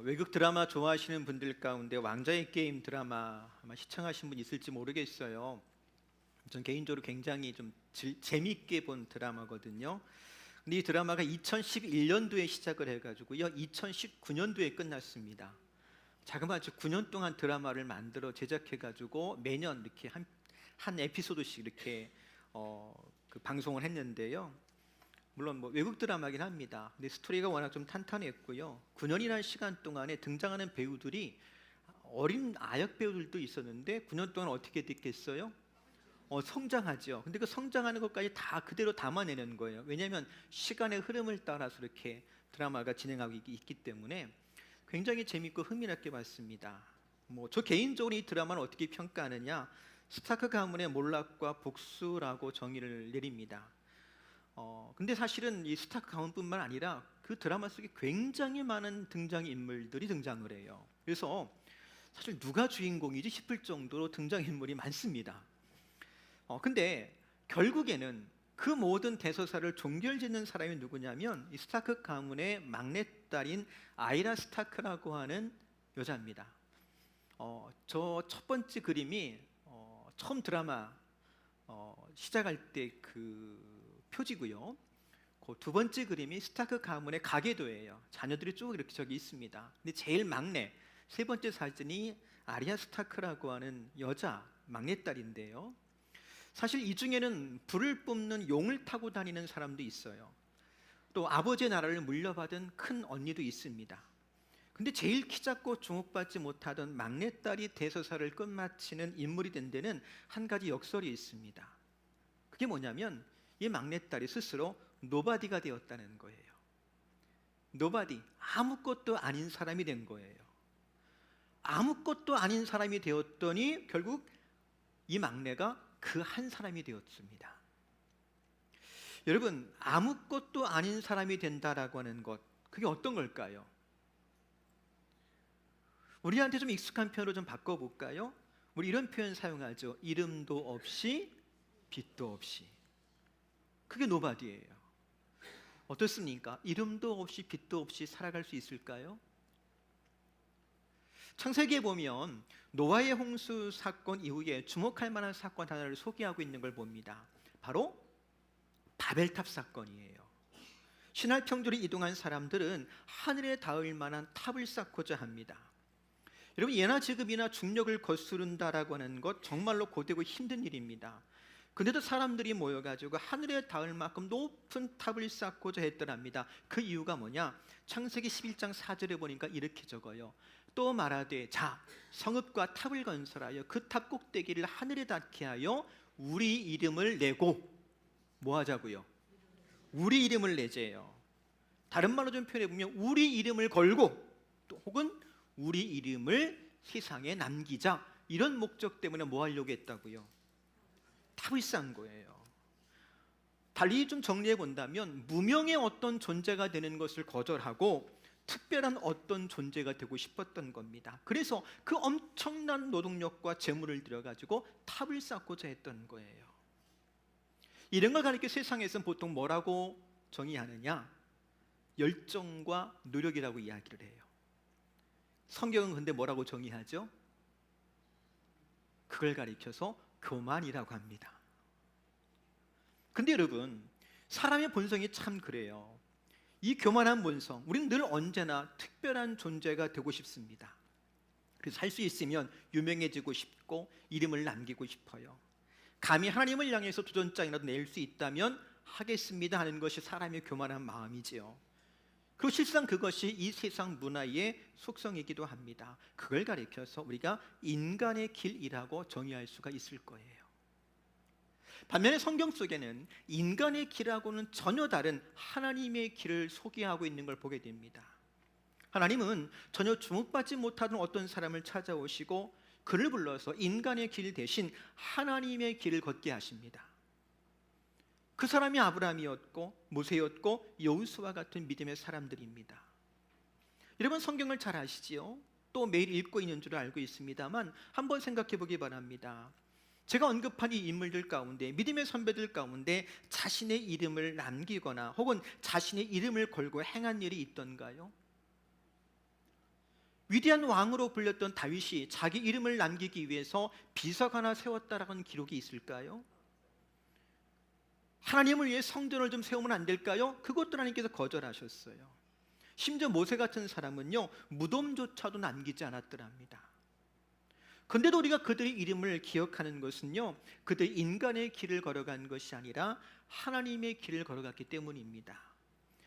외국 드라마 좋아하시는 분들 가운데 왕좌의 게임 드라마 아마 시청하신 분 있을지 모르겠어요. 전 개인적으로 굉장히 좀 재미있게 본 드라마거든요. 근데 이 드라마가 2011년도에 시작을 해가지고요, 2019년도에 끝났습니다. 자그마치 9년 동안 드라마를 만들어 제작해가지고 매년 이렇게 한 에피소드씩 이렇게 방송을 했는데요. 물론 외국 드라마긴 합니다. 근데 스토리가 워낙 좀 탄탄했고요. 9년이라는 시간 동안에 등장하는 배우들이 어린 아역 배우들도 있었는데 9년 동안 어떻게 됐겠어요? 성장하죠. 근데 그 성장하는 것까지 다 그대로 담아내는 거예요. 왜냐하면 시간의 흐름을 따라서 이렇게 드라마가 진행하고 있기 때문에 굉장히 재밌고 흥미롭게 봤습니다. 저 개인적으로 이 드라마를 어떻게 평가하느냐, 스타크 가문의 몰락과 복수라고 정의를 내립니다. 근데 사실은 이 스타크 가문뿐만 아니라 그 드라마 속에 굉장히 많은 등장인물들이 등장을 해요. 그래서 사실 누가 주인공이지 싶을 정도로 등장인물이 많습니다. 근데 결국에는 그 모든 대서사를 종결짓는 사람이 누구냐면 이 스타크 가문의 막내딸인 아이라 스타크라고 하는 여자입니다. 저 첫 번째 그림이 처음 드라마 시작할 때 그 표지고요. 그 두 번째 그림이 스타크 가문의 가계도예요. 자녀들이 쭉 이렇게 저기 있습니다. 근데 제일 막내 세 번째 사진이 아리아 스타크라고 하는 여자 막내딸인데요. 사실 이 중에는 불을 뿜는 용을 타고 다니는 사람도 있어요. 또 아버지의 나라를 물려받은 큰 언니도 있습니다. 근데 제일 키 작고 주목받지 못하던 막내딸이 대서사를 끝마치는 인물이 된 데는 한 가지 역설이 있습니다. 그게 뭐냐면 이 막내딸이 스스로 노바디가 되었다는 거예요. 노바디, 아무것도 아닌 사람이 된 거예요. 아무것도 아닌 사람이 되었더니 결국 이 막내가 그 한 사람이 되었습니다. 여러분, 아무것도 아닌 사람이 된다라고 하는 것, 그게 어떤 걸까요? 우리한테 좀 익숙한 표현으로 좀 바꿔볼까요? 우리 이런 표현 사용하죠. 이름도 없이 빛도 없이. 그게 노바디예요. 어떻습니까? 이름도 없이 빛도 없이 살아갈 수 있을까요? 창세기에 보면 노아의 홍수 사건 이후에 주목할 만한 사건 하나를 소개하고 있는 걸 봅니다. 바로 바벨탑 사건이에요. 신할 평들이 이동한 사람들은 하늘에 닿을 만한 탑을 쌓고자 합니다. 여러분, 예나 지금이나 중력을 거스른다라고 하는 것 정말로 고되고 힘든 일입니다. 근데도 사람들이 모여가지고 하늘에 닿을 만큼 높은 탑을 쌓고자 했더랍니다. 그 이유가 뭐냐? 창세기 11장 4절에 보니까 이렇게 적어요. 또 말하되 자 성읍과 탑을 건설하여 그 탑 꼭대기를 하늘에 닿게 하여 우리 이름을 내고 뭐 하자고요? 우리 이름을 내재요. 다른 말로 좀 표현해 보면 우리 이름을 걸고 또 혹은 우리 이름을 세상에 남기자, 이런 목적 때문에 뭐 하려고 했다고요? 탑을 쌓은 거예요. 달리 좀 정리해 본다면 무명의 어떤 존재가 되는 것을 거절하고 특별한 어떤 존재가 되고 싶었던 겁니다. 그래서 그 엄청난 노동력과 재물을 들여가지고 탑을 쌓고자 했던 거예요. 이런 걸 가리켜 세상에서는 보통 뭐라고 정의하느냐? 열정과 노력이라고 이야기를 해요. 성경은 근데 뭐라고 정의하죠? 그걸 가리켜서 교만이라고 합니다. 근데 여러분, 사람의 본성이 참 그래요. 이 교만한 본성, 우리는 늘 언제나 특별한 존재가 되고 싶습니다. 그래서 살 수 있으면 유명해지고 싶고 이름을 남기고 싶어요. 감히 하나님을 향해서 도전장이라도 낼 수 있다면 하겠습니다 하는 것이 사람의 교만한 마음이지요. 그리고 실상 그것이 이 세상 문화의 속성이기도 합니다. 그걸 가리켜서 우리가 인간의 길이라고 정의할 수가 있을 거예요. 반면에 성경 속에는 인간의 길하고는 전혀 다른 하나님의 길을 소개하고 있는 걸 보게 됩니다. 하나님은 전혀 주목받지 못하던 어떤 사람을 찾아오시고 그를 불러서 인간의 길 대신 하나님의 길을 걷게 하십니다. 그 사람이 아브라함이었고 모세였고 여호수아와 같은 믿음의 사람들입니다. 여러분, 성경을 잘 아시지요? 또 매일 읽고 있는 줄 알고 있습니다만 한번 생각해 보기 바랍니다. 제가 언급한 이 인물들 가운데, 믿음의 선배들 가운데 자신의 이름을 남기거나 혹은 자신의 이름을 걸고 행한 일이 있던가요? 위대한 왕으로 불렸던 다윗이 자기 이름을 남기기 위해서 비석 하나 세웠다라는 기록이 있을까요? 하나님을 위해 성전을 좀 세우면 안 될까요? 그것도 하나님께서 거절하셨어요. 심지어 모세 같은 사람은요, 무덤조차도 남기지 않았더랍니다. 근데도 우리가 그들의 이름을 기억하는 것은요, 그들이 인간의 길을 걸어간 것이 아니라 하나님의 길을 걸어갔기 때문입니다.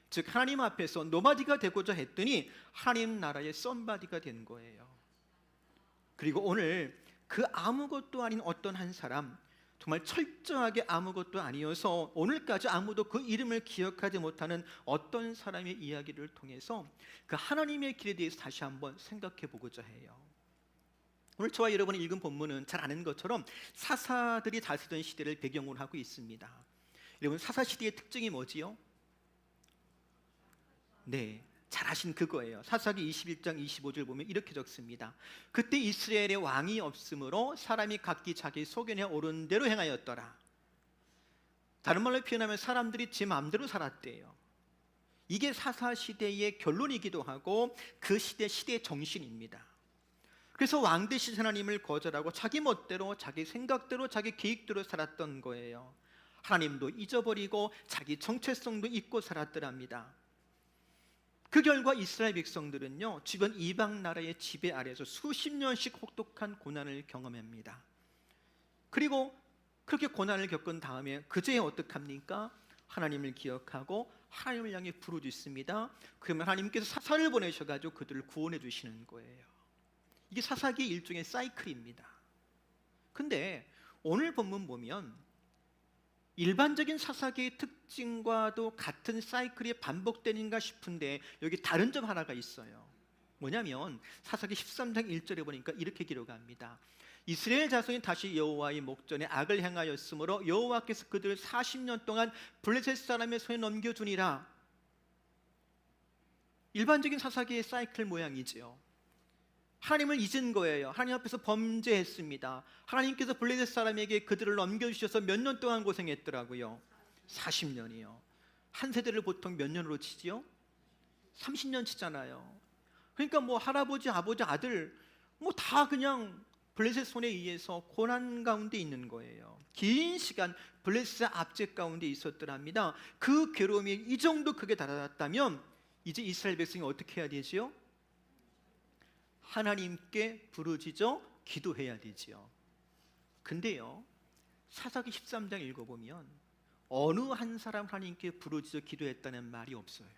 즉 하나님 앞에서 노마디가 되고자 했더니 하나님 나라의 썸바디가 된 거예요. 그리고 오늘 그 아무것도 아닌 어떤 한 사람, 정말 철저하게 아무것도 아니어서 오늘까지 아무도 그 이름을 기억하지 못하는 어떤 사람의 이야기를 통해서 그 하나님의 길에 대해서 다시 한번 생각해 보고자 해요. 오늘 저와 여러분이 읽은 본문은 잘 아는 것처럼 사사들이 다스리던 시대를 배경으로 하고 있습니다. 여러분, 사사 시대의 특징이 뭐지요? 네, 잘 아신 그거예요. 사사기 21장 25절 보면 이렇게 적습니다. 그때 이스라엘의 왕이 없으므로 사람이 각기 자기 소견에 오른 대로 행하였더라. 다른 말로 표현하면 사람들이 제 마음대로 살았대요. 이게 사사 시대의 결론이기도 하고 그 시대의 정신입니다. 그래서 왕 되신 하나님을 거절하고 자기 멋대로, 자기 생각대로, 자기 계획대로 살았던 거예요. 하나님도 잊어버리고 자기 정체성도 잊고 살았더랍니다. 그 결과 이스라엘 백성들은요, 주변 이방 나라의 지배 아래에서 수십 년씩 혹독한 고난을 경험합니다. 그리고 그렇게 고난을 겪은 다음에 그제야 어떡합니까? 하나님을 기억하고 하나님을 향해 부르짖습니다. 그러면 하나님께서 사사를 보내셔가지고 그들을 구원해 주시는 거예요. 이게 사사기의 일종의 사이클입니다. 근데 오늘 본문 보면 일반적인 사사기의 특징과도 같은 사이클이 반복되는가 싶은데 여기 다른 점 하나가 있어요. 뭐냐면 사사기 13장 1절에 보니까 이렇게 기록합니다. 이스라엘 자손이 다시 여호와의 목전에 악을 행하였으므로 여호와께서 그들을 40년 동안 블레셋 사람의 손에 넘겨주니라. 일반적인 사사기의 사이클 모양이지요. 하나님을 잊은 거예요. 하나님 앞에서 범죄했습니다. 하나님께서 블레셋 사람에게 그들을 넘겨주셔서 몇 년 동안 고생했더라고요. 40년이요. 한 세대를 보통 몇 년으로 치지요? 30년 치잖아요. 그러니까 뭐 할아버지, 아버지, 아들 뭐 다 그냥 블레셋 손에 의해서 고난 가운데 있는 거예요. 긴 시간 블레셋 압제 가운데 있었더랍니다. 그 괴로움이 이 정도 크게 달았다면 이제 이스라엘 백성이 어떻게 해야 되지요? 하나님께 부르짖어 기도해야 되지요. 근데요, 사사기 13장 읽어보면 어느 한 사람 하나님께 부르짖어 기도했다는 말이 없어요.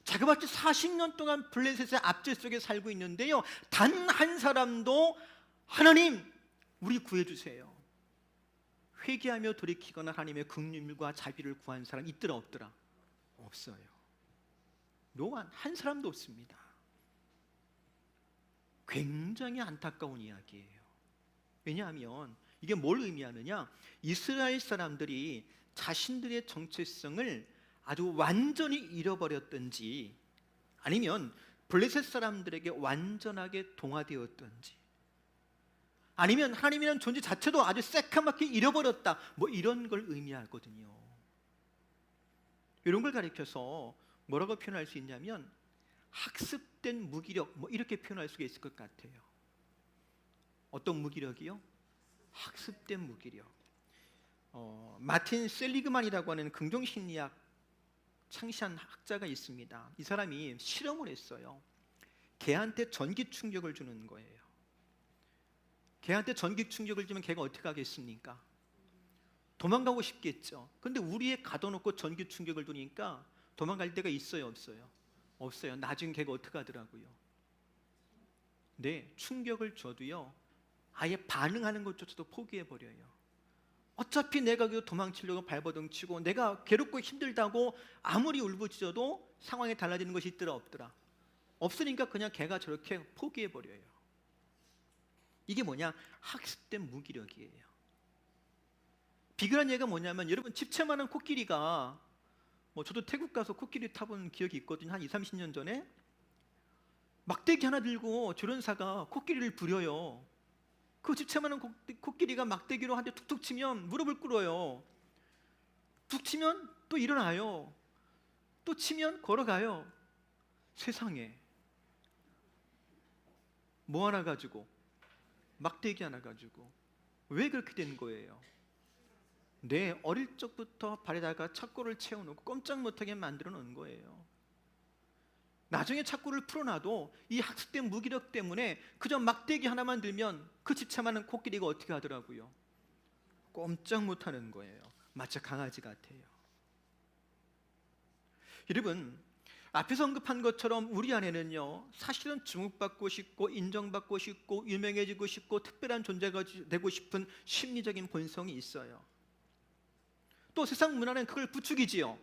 자그마치 40년 동안 블레셋의 압제 속에 살고 있는데요, 단 한 사람도 하나님 우리 구해주세요, 회개하며 돌이키거나 하나님의 긍휼과 자비를 구한 사람 있더라 없더라? 없어요. 노한 한 사람도 없습니다. 굉장히 안타까운 이야기예요. 왜냐하면 이게 뭘 의미하느냐, 이스라엘 사람들이 자신들의 정체성을 아주 완전히 잃어버렸든지 아니면 블레셋 사람들에게 완전하게 동화되었든지 아니면 하나님이라는 존재 자체도 아주 새카맣게 잃어버렸다, 뭐 이런 걸 의미하거든요. 이런 걸 가리켜서 뭐라고 표현할 수 있냐면 학습된 무기력, 뭐 이렇게 표현할 수가 있을 것 같아요. 어떤 무기력이요? 학습된 무기력. 마틴 셀리그만이라고 하는 긍정심리학 창시한 학자가 있습니다. 이 사람이 실험을 했어요. 개한테 전기 충격을 주는 거예요. 개한테 전기 충격을 주면 개가 어떻게 하겠습니까? 도망가고 싶겠죠. 근데 우리에 가둬놓고 전기 충격을 주니까 도망갈 데가 있어요, 없어요? 없어요. 나중에 걔가 어떻게 하더라고요? 네, 충격을 줘도요, 아예 반응하는 것조차도 포기해버려요. 어차피 내가 도망치려고 발버둥 치고 내가 괴롭고 힘들다고 아무리 울부짖어도 상황이 달라지는 것이 있더라 없더라? 없으니까 그냥 걔가 저렇게 포기해버려요. 이게 뭐냐? 학습된 무기력이에요. 비근한 얘기가 뭐냐면, 여러분 집채만한 코끼리가, 뭐 저도 태국 가서 코끼리 타본 기억이 있거든요. 한 20, 30년 전에 막대기 하나 들고 조련사가 코끼리를 부려요. 그 집채만한 코끼리가 막대기로 한 대 툭툭 치면 무릎을 꿇어요. 툭 치면 또 일어나요. 또 치면 걸어가요. 세상에 뭐 하나 가지고, 막대기 하나 가지고. 왜 그렇게 된 거예요? 내 어릴 적부터 발에다가 착고를 채워놓고 꼼짝 못하게 만들어 놓은 거예요. 나중에 착고를 풀어놔도 이 학습된 무기력 때문에 그저 막대기 하나만 들면 그 집차만한 코끼리가 어떻게 하더라고요? 꼼짝 못하는 거예요. 마치 강아지 같아요. 여러분, 앞에서 언급한 것처럼 우리 안에는요, 사실은 주목받고 싶고 인정받고 싶고 유명해지고 싶고 특별한 존재가 되고 싶은 심리적인 본성이 있어요. 또 세상 문화는 그걸 부추기지요.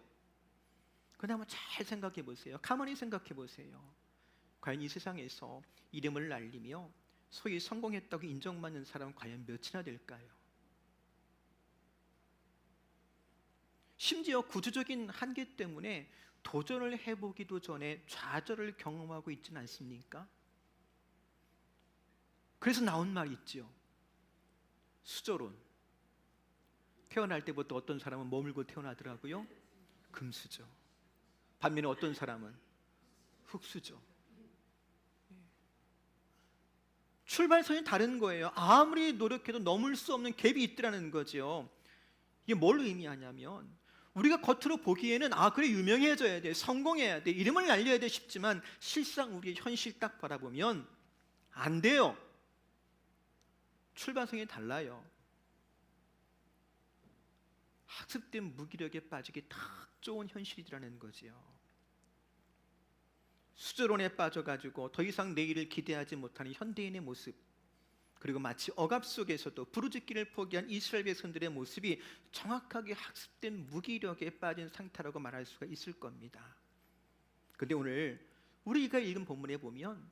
그런데 한번 잘 생각해 보세요. 가만히 생각해 보세요. 과연 이 세상에서 이름을 날리며 소위 성공했다고 인정받는 사람은 과연 몇이나 될까요? 심지어 구조적인 한계 때문에 도전을 해보기도 전에 좌절을 경험하고 있지는 않습니까? 그래서 나온 말이 있죠. 수조론. 태어날 때부터 어떤 사람은 머물고 태어나더라고요. 금수저. 반면에 어떤 사람은 흙수저. 출발선이 다른 거예요. 아무리 노력해도 넘을 수 없는 갭이 있더라는 거죠. 이게 뭘 의미하냐면, 우리가 겉으로 보기에는 그래 유명해져야 돼, 성공해야 돼, 이름을 알려야 돼 싶지만 실상 우리의 현실 딱 바라보면 안 돼요. 출발선이 달라요. 학습된 무기력에 빠지기 딱 좋은 현실이라는 거지요. 수저론에 빠져가지고 더 이상 내일을 기대하지 못하는 현대인의 모습, 그리고 마치 억압 속에서도 부르짖기를 포기한 이스라엘 백성들의 모습이 정확하게 학습된 무기력에 빠진 상태라고 말할 수가 있을 겁니다. 그런데 오늘 우리가 읽은 본문에 보면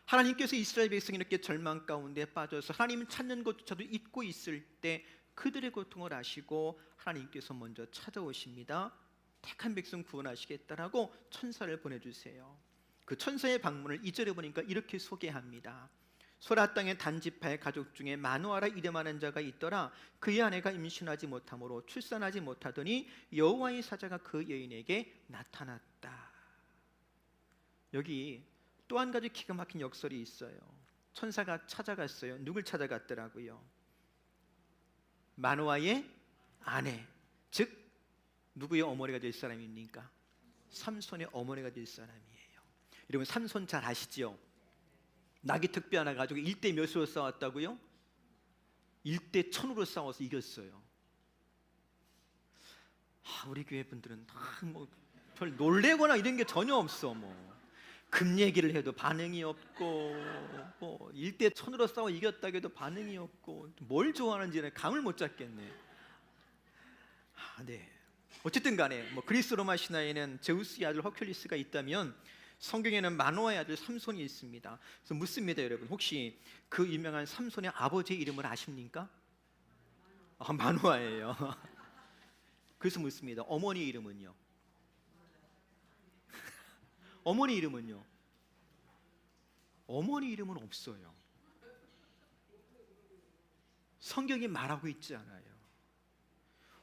하나님께서 이스라엘 백성이 이렇게 절망 가운데 빠져서 하나님을 찾는 것조차도 잊고 있을 때 그들의 고통을 아시고 하나님께서 먼저 찾아오십니다. 택한 백성 구원하시겠다라고 천사를 보내주세요. 그 천사의 방문을 2절에 보니까 이렇게 소개합니다. 소라 땅의 단지파의 가족 중에 마누아라 이름하는 자가 있더라. 그의 아내가 임신하지 못하므로 출산하지 못하더니 여호와의 사자가 그 여인에게 나타났다. 여기 또 한 가지 기가 막힌 역설이 있어요. 천사가 찾아갔어요. 누굴 찾아갔더라고요? 마누아의 아내, 즉 누구의 어머니가 될 사람입니까? 삼손의 어머니가 될 사람이에요. 여러분, 삼손 잘 아시죠? 나귀 특비 하나 가지고 1대 몇으로 싸웠다고요? 1대 1000으로 싸워서 이겼어요. 우리 교회 분들은 별 놀래거나 이런 게 전혀 없어. 금 얘기를 해도 반응이 없고, 1대 1000으로 싸워 이겼다고 해도 반응이 없고, 뭘 좋아하는지는 감을 못 잡겠네. 네. 어쨌든 간에 그리스 로마 신화에는 제우스의 아들 허큘리스가 있다면 성경에는 마노아의 아들 삼손이 있습니다. 그래서 묻습니다, 여러분. 혹시 그 유명한 삼손의 아버지의 이름을 아십니까? 마노아예요. 그래서 묻습니다. 어머니 이름은요? 어머니 이름은요? 어머니 이름은 없어요. 성경이 말하고 있지 않아요.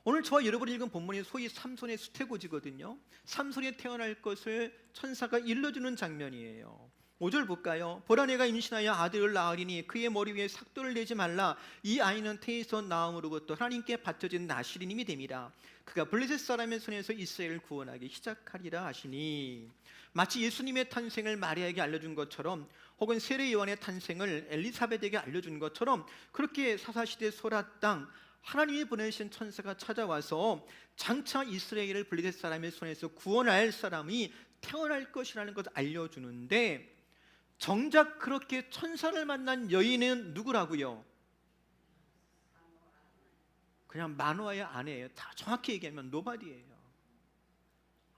오늘 저와 여러분이 읽은 본문이 소위 삼손의 수태고지거든요. 삼손이 태어날 것을 천사가 일러주는 장면이에요. 5절 볼까요? 보라, 내가 임신하여 아들을 낳으리니 그의 머리 위에 삭도를 내지 말라. 이 아이는 태에서 나음으로부터 하나님께 바쳐진 나시린임이 됨이라. 그가 블레셋 사람의 손에서 이스라엘을 구원하기 시작하리라 하시니, 마치 예수님의 탄생을 마리아에게 알려준 것처럼, 혹은 세례 요한의 탄생을 엘리사벳에게 알려준 것처럼, 그렇게 사사시대 소라 땅 하나님이 보내신 천사가 찾아와서 장차 이스라엘을 블레셋 사람의 손에서 구원할 사람이 태어날 것이라는 것을 알려주는데, 정작 그렇게 천사를 만난 여인은 누구라고요? 그냥 마노아의 아내예요. 다 정확히 얘기하면 노바디예요.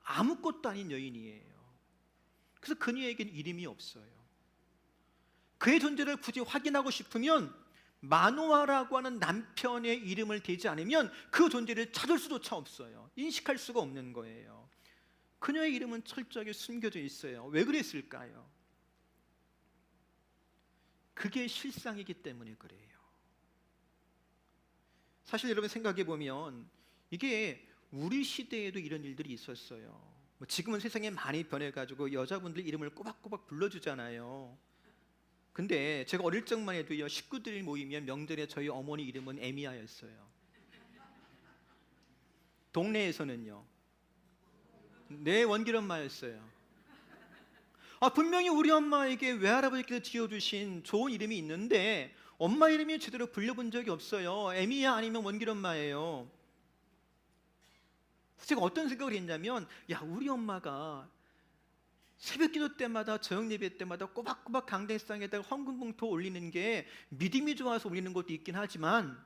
아무것도 아닌 여인이에요. 그래서 그녀에게는 이름이 없어요. 그의 존재를 굳이 확인하고 싶으면 마노아라고 하는 남편의 이름을 대지 않으면 그 존재를 찾을 수조차 없어요. 인식할 수가 없는 거예요. 그녀의 이름은 철저하게 숨겨져 있어요. 왜 그랬을까요? 그게 실상이기 때문에 그래요. 사실 여러분 생각해 보면 이게 우리 시대에도 이런 일들이 있었어요. 뭐 지금은 세상에 많이 변해가지고 여자분들 이름을 꼬박꼬박 불러주잖아요. 근데 제가 어릴 적만 해도요, 식구들이 모이면 명절에 저희 어머니 이름은 에미아였어요. 동네에서는요, 네, 원길 엄마였어요. 분명히 우리 엄마에게 외할아버지께서 지어주신 좋은 이름이 있는데 엄마 이름이 제대로 불려본 적이 없어요. 에미야 아니면 원길 엄마예요. 제가 어떤 생각을 했냐면, 야, 우리 엄마가 새벽기도 때마다 저녁 예배 때마다 꼬박꼬박 강대상에다가 헌금봉투 올리는 게 믿음이 좋아서 올리는 것도 있긴 하지만,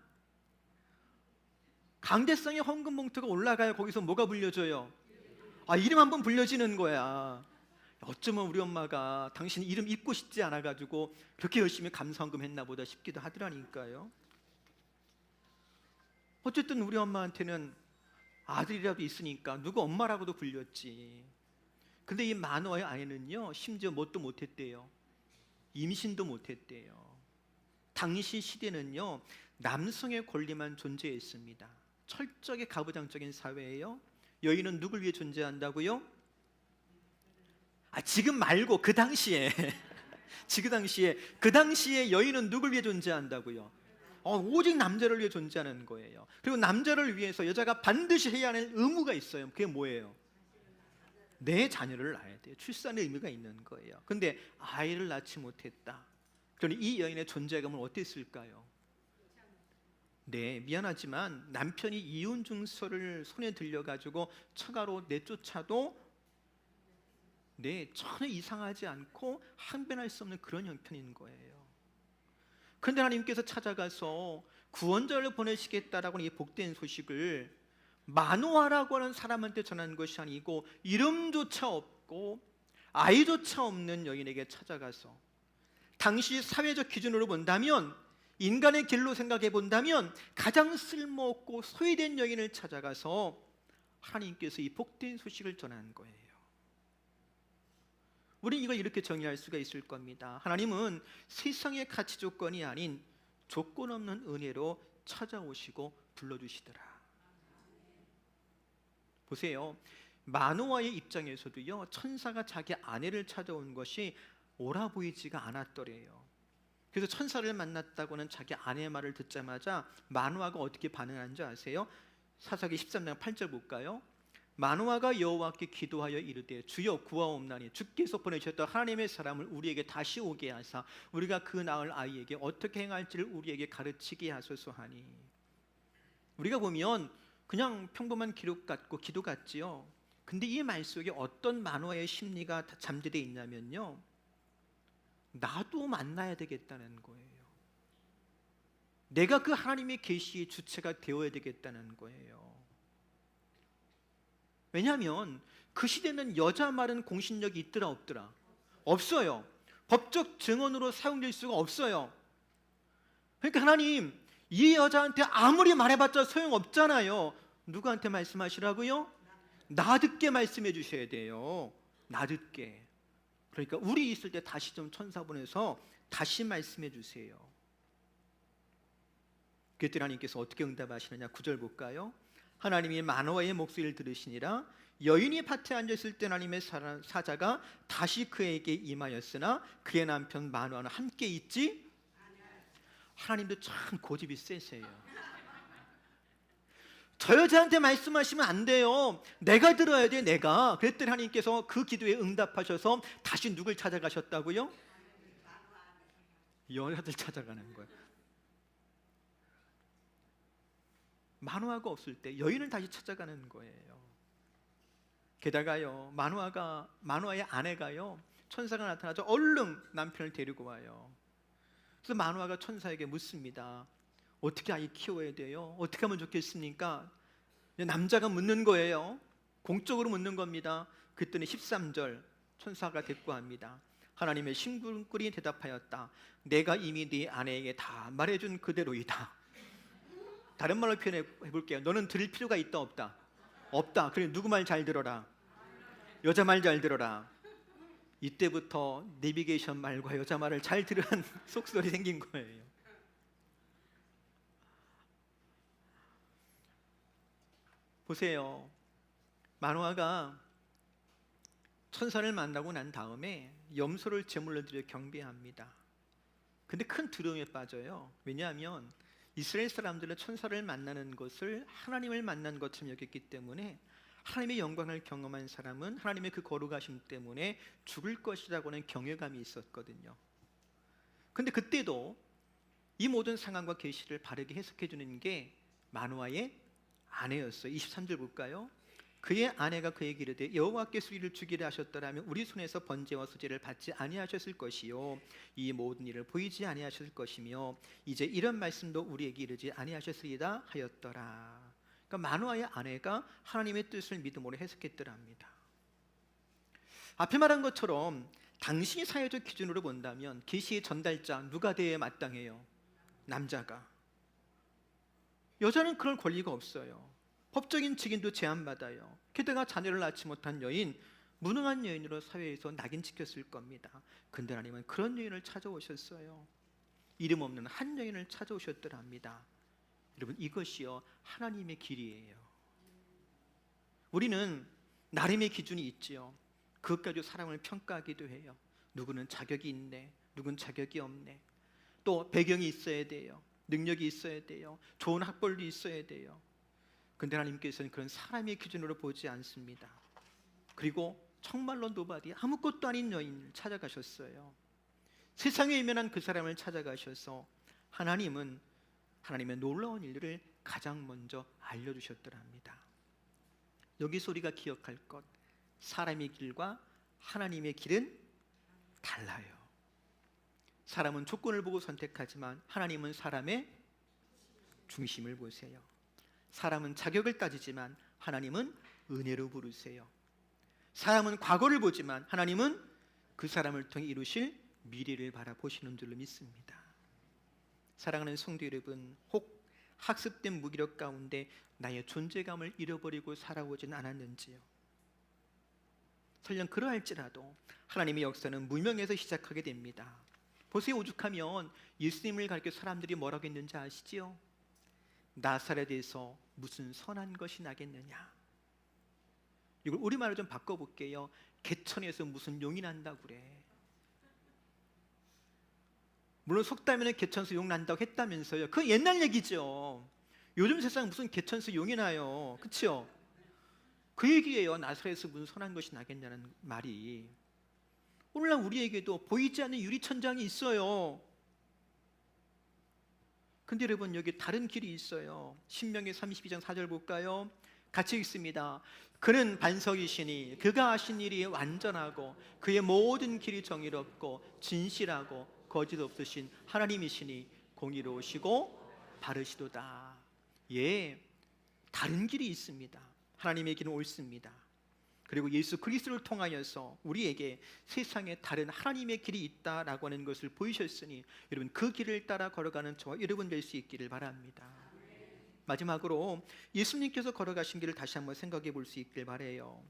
강대상에 헌금봉투가 올라가야 거기서 뭐가 불려져요? 이름 한번 불려지는 거야. 어쩌면 우리 엄마가 당신 이름 잊고 싶지 않아가지고 그렇게 열심히 감사헌금 했나 보다 싶기도 하더라니까요. 어쨌든 우리 엄마한테는 아들이라도 있으니까 누구 엄마라고도 불렸지. 근데 이 마누아의 아내는요, 심지어 뭣도 못했대요. 임신도 못했대요. 당시 시대는요, 남성의 권리만 존재했습니다. 철저하게 가부장적인 사회예요. 여인은 누굴 위해 존재한다고요? 지금 말고 그 당시에 그 당시에 여인은 누굴 위해 존재한다고요? 오직 남자를 위해 존재하는 거예요. 그리고 남자를 위해서 여자가 반드시 해야 하는 의무가 있어요. 그게 뭐예요? 내 자녀를 낳아야 돼요. 출산의 의무가 있는 거예요. 근데 아이를 낳지 못했다. 그러니 이 여인의 존재감은 어땠을까요? 네, 미안하지만 남편이 이혼 증서를 손에 들려가지고 처가로 내쫓아도 전혀 이상하지 않고 항변할 수 없는 그런 형편인 거예요. 그런데 하나님께서 찾아가서 구원자를 보내시겠다라고 하는 이 복된 소식을 마누아라고 하는 사람한테 전한 것이 아니고 이름조차 없고 아이조차 없는 여인에게 찾아가서, 당시 사회적 기준으로 본다면, 인간의 길로 생각해 본다면 가장 쓸모없고 소외된 여인을 찾아가서 하나님께서 이 복된 소식을 전한 거예요. 우리는 이걸 이렇게 정의할 수가 있을 겁니다. 하나님은 세상의 가치 조건이 아닌 조건 없는 은혜로 찾아오시고 불러주시더라. 보세요, 마노아의 입장에서도요, 천사가 자기 아내를 찾아온 것이 옳아 보이지가 않았더래요. 그래서 천사를 만났다고는 자기 아내의 말을 듣자마자 마노아가 어떻게 반응하는지 아세요? 사사기 13장 8절 볼까요? 마노아가 여호와께 기도하여 이르되 주여 구하옵나니 주께서 보내셨던 하나님의 사람을 우리에게 다시 오게 하사 우리가 그 낳을 아이에게 어떻게 행할지를 우리에게 가르치게 하소서 하니. 우리가 보면 그냥 평범한 기록 같고 기도 같지요. 근데 이 말 속에 어떤 마노아의 심리가 잠재되어 있냐면요, 나도 만나야 되겠다는 거예요. 내가 그 하나님의 계시의 주체가 되어야 되겠다는 거예요. 왜냐하면 그 시대는 여자 말은 공신력이 있더라 없더라? 없어요. 법적 증언으로 사용될 수가 없어요. 그러니까 하나님, 이 여자한테 아무리 말해봤자 소용없잖아요. 누구한테 말씀하시라고요? 나 듣게 말씀해 주셔야 돼요. 나 듣게. 그러니까 우리 있을 때 다시 좀 천사 보내서 다시 말씀해 주세요. 그랬더니 하나님께서 어떻게 응답하시느냐, 9절 볼까요? 하나님이 마노아의 목소리를 들으시니라. 여인이 밭에 앉았을 때 하나님의 사자가 다시 그에게 임하였으나 그의 남편 마노아는 함께 있지. 하나님도 참 고집이 세세요. 저 여자한테 말씀하시면 안 돼요. 내가 들어야 돼, 내가. 그랬더니 하나님께서 그 기도에 응답하셔서 다시 누굴 찾아가셨다고요? 여자들 찾아가는 거예요. 마노아가 없을 때 여인을 다시 찾아가는 거예요. 게다가요, 마노아의 아내가요, 천사가 나타나서 얼른 남편을 데리고 와요. 그래서 마노아가 천사에게 묻습니다. 어떻게 아이 키워야 돼요? 어떻게 하면 좋겠습니까? 남자가 묻는 거예요. 공적으로 묻는 겁니다. 그랬더니 13절 천사가 대꾸합니다. 하나님의 심근꿀이 대답하였다. 내가 이미 네 아내에게 다 말해준 그대로이다. 다른 말로 표현해 볼게요. 너는 들을 필요가 있다 없다? 없다. 그래, 누구 말 잘 들어라? 여자 말 잘 들어라. 이때부터 내비게이션 말과 여자 말을 잘 들으란 속설이 생긴 거예요. 보세요, 마노아가 천사를 만나고 난 다음에 염소를 제물로 드려 경배합니다. 근데 큰 두려움에 빠져요. 왜냐하면 이스라엘 사람들은 천사를 만나는 것을 하나님을 만난 것처럼 여겼기 때문에 하나님의 영광을 경험한 사람은 하나님의 그 거룩하심 때문에 죽을 것이라고 하는 경외감이 있었거든요. 근데 그때도 이 모든 상황과 계시를 바르게 해석해 주는 게 마노아의 아내였어요. 23절 볼까요? 그의 아내가 그에게 이르되 여호와께서 우리를 죽이려 하셨더라면 우리 손에서 번제와 수제를 받지 아니하셨을 것이요 이 모든 일을 보이지 아니하셨을 것이며 이제 이런 말씀도 우리에게 이르지 아니하셨으리다 하였더라. 그러니까 마노아의 아내가 하나님의 뜻을 믿음으로 해석했더랍니다. 앞에 말한 것처럼 당시 사회적 기준으로 본다면 계시의 전달자 누가 되어야 마땅해요? 남자가. 여자는 그럴 권리가 없어요. 법적인 직인도 제한받아요. 게다가 자녀를 낳지 못한 여인, 무능한 여인으로 사회에서 낙인 찍혔을 겁니다. 근데 하나님은 그런 여인을 찾아오셨어요. 이름 없는 한 여인을 찾아오셨더랍니다. 여러분, 이것이요 하나님의 길이에요. 우리는 나름의 기준이 있지요. 그것 가지고 사람을 평가하기도 해요. 누구는 자격이 있네, 누구는 자격이 없네. 또 배경이 있어야 돼요. 능력이 있어야 돼요. 좋은 학벌도 있어야 돼요. 근데 하나님께서는 그런 사람의 기준으로 보지 않습니다. 그리고 정말로 노바디, 아무것도 아닌 여인을 찾아가셨어요. 세상에 유명한 그 사람을 찾아가셔서 하나님은 하나님의 놀라운 일들을 가장 먼저 알려주셨더랍니다. 여기서 우리가 기억할 것, 사람의 길과 하나님의 길은 달라요. 사람은 조건을 보고 선택하지만 하나님은 사람의 중심을 보세요. 사람은 자격을 따지지만 하나님은 은혜로 부르세요. 사람은 과거를 보지만 하나님은 그 사람을 통해 이루실 미래를 바라보시는 줄로 믿습니다. 사랑하는 성도 여러분, 혹 학습된 무기력 가운데 나의 존재감을 잃어버리고 살아오진 않았는지요? 설령 그러할지라도 하나님의 역사는 무명에서 시작하게 됩니다. 보세요, 오죽하면 예수님을 가리켜 사람들이 뭐라고 했는지 아시지요? 나사렛에서 무슨 선한 것이 나겠느냐. 이걸 우리말로 좀 바꿔볼게요. 개천에서 무슨 용이 난다고 그래. 물론 속담에는 개천에서 용 난다고 했다면서요. 그건 옛날 얘기죠. 요즘 세상 무슨 개천에서 용이 나요. 그렇죠? 그 얘기예요. 나사렛에서 무슨 선한 것이 나겠냐는 말이. 오늘날 우리에게도 보이지 않는 유리천장이 있어요. 근데 여러분, 여기 다른 길이 있어요. 신명기 32장 4절 볼까요? 같이 읽습니다. 그는 반석이시니 그가 하신 일이 완전하고 그의 모든 길이 정의롭고 진실하고 거짓 없으신 하나님이시니 공의로우시고 바르시도다. 예, 다른 길이 있습니다. 하나님의 길은 옳습니다. 그리고 예수 그리스도를 통하여서 우리에게 세상에 다른 하나님의 길이 있다라고 하는 것을 보이셨으니 여러분, 그 길을 따라 걸어가는 저와 여러분 될 수 있기를 바랍니다. 마지막으로 예수님께서 걸어가신 길을 다시 한번 생각해 볼 수 있길 바라요.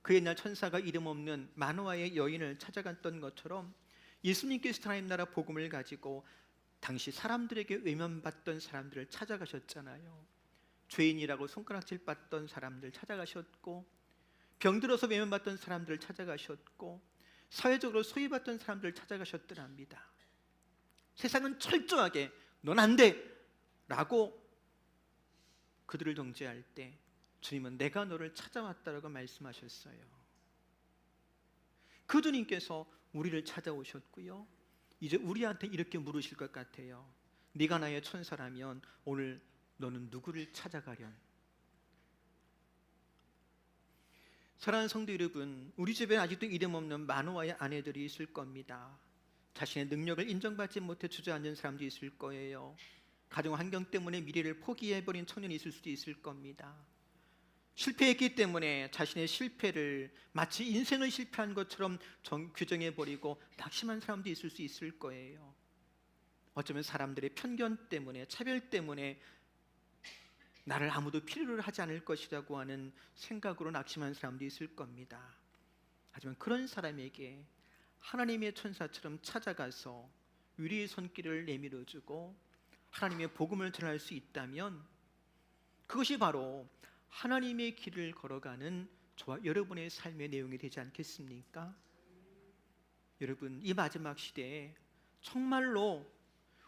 그 옛날 천사가 이름 없는 마노아의 여인을 찾아갔던 것처럼 예수님께서 하나님 나라 복음을 가지고 당시 사람들에게 외면받던 사람들을 찾아가셨잖아요. 죄인이라고 손가락질 받던 사람들 찾아가셨고, 병들어서 외면받던 사람들을 찾아가셨고, 사회적으로 소외받던 사람들을 찾아가셨더랍니다. 세상은 철저하게 넌 안 돼! 라고 그들을 정죄할 때 주님은 내가 너를 찾아왔다라고 말씀하셨어요. 그 주님께서 우리를 찾아오셨고요, 이제 우리한테 이렇게 물으실 것 같아요. 네가 나의 천사라면 오늘 너는 누구를 찾아가련? 사랑하는 성도 여러분, 우리 주변에 아직도 이름 없는 마노아의 아내들이 있을 겁니다. 자신의 능력을 인정받지 못해 주저앉은 사람도 있을 거예요. 가정 환경 때문에 미래를 포기해버린 청년이 있을 수도 있을 겁니다. 실패했기 때문에 자신의 실패를 마치 인생을 실패한 것처럼 규정해버리고 낙심한 사람도 있을 수 있을 거예요. 어쩌면 사람들의 편견 때문에, 차별 때문에 나를 아무도 필요로 하지 않을 것이라고 하는 생각으로 낙심한 사람도 있을 겁니다. 하지만 그런 사람에게 하나님의 천사처럼 찾아가서 위리의 손길을 내밀어주고 하나님의 복음을 전할 수 있다면 그것이 바로 하나님의 길을 걸어가는 저와 여러분의 삶의 내용이 되지 않겠습니까? 여러분, 이 마지막 시대에 정말로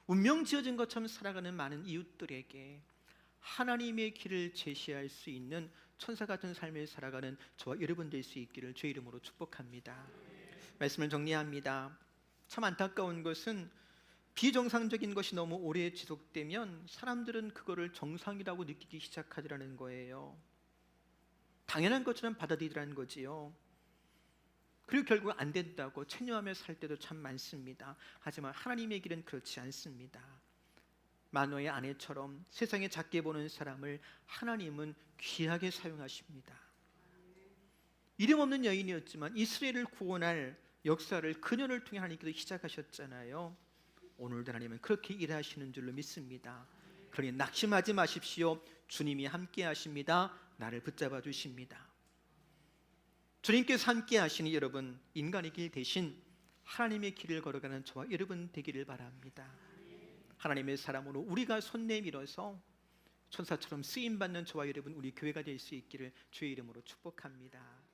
운명 지어진 것처럼 살아가는 많은 이웃들에게 하나님의 길을 제시할 수 있는 천사 같은 삶을 살아가는 저와 여러분 될 수 있기를 주의 이름으로 축복합니다. 말씀을 정리합니다. 참 안타까운 것은 비정상적인 것이 너무 오래 지속되면 사람들은 그거를 정상이라고 느끼기 시작하더라는 거예요. 당연한 것처럼 받아들이라는 거지요. 그리고 결국 안 된다고 체념하며 살 때도 참 많습니다. 하지만 하나님의 길은 그렇지 않습니다. 마노의 아내처럼 세상에 작게 보는 사람을 하나님은 귀하게 사용하십니다. 이름 없는 여인이었지만 이스라엘을 구원할 역사를 그녀를 통해 하나님께서 시작하셨잖아요. 오늘도 하나님은 그렇게 일하시는 줄로 믿습니다. 그러니 낙심하지 마십시오. 주님이 함께 하십니다. 나를 붙잡아 주십니다. 주님께서 함께 하시니 여러분, 인간의 길 대신 하나님의 길을 걸어가는 저와 여러분 되기를 바랍니다. 하나님의 사람으로 우리가 손 내밀어서 천사처럼 쓰임받는 저와 여러분, 우리 교회가 될 수 있기를 주의 이름으로 축복합니다.